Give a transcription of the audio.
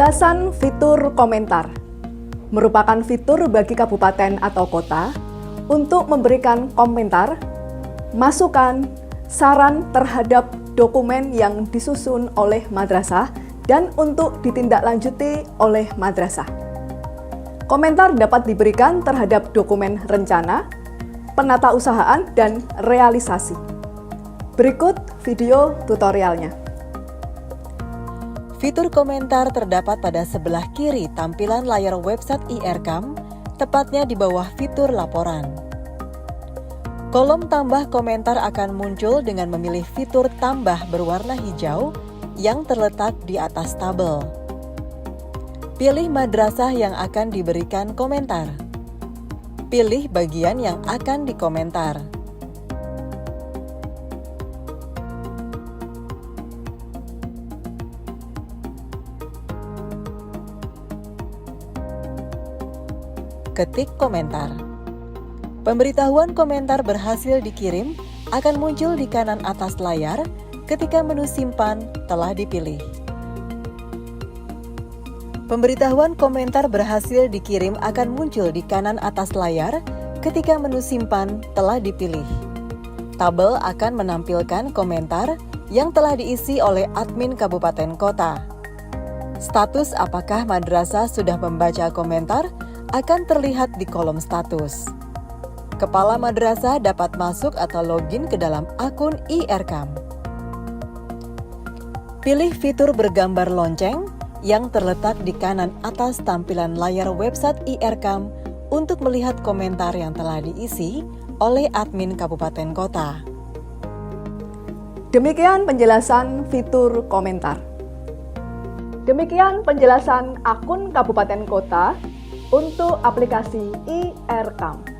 Penjelasan fitur komentar merupakan fitur bagi kabupaten atau kota untuk memberikan komentar, masukan, saran terhadap dokumen yang disusun oleh madrasah dan untuk ditindaklanjuti oleh madrasah. Komentar dapat diberikan terhadap dokumen rencana, penatausahaan, dan realisasi. Berikut video tutorialnya. Fitur komentar terdapat pada sebelah kiri tampilan layar website IRCAM, tepatnya di bawah fitur laporan. Kolom tambah komentar akan muncul dengan memilih fitur tambah berwarna hijau yang terletak di atas tabel. Pilih madrasah yang akan diberikan komentar. Pilih bagian yang akan dikomentar. Ketik komentar. Pemberitahuan komentar berhasil dikirim akan muncul di kanan atas layar ketika menu simpan telah dipilih. Pemberitahuan komentar berhasil dikirim akan muncul di kanan atas layar ketika menu simpan telah dipilih. Tabel akan menampilkan komentar yang telah diisi oleh admin kabupaten kota. Status apakah madrasah sudah membaca komentar akan terlihat di kolom status. Kepala madrasah dapat masuk atau login ke dalam akun IRCAM. Pilih fitur bergambar lonceng yang terletak di kanan atas tampilan layar website IRCAM untuk melihat komentar yang telah diisi oleh admin kabupaten kota. Demikian penjelasan fitur komentar. Demikian penjelasan akun kabupaten kota untuk aplikasi IRCAM.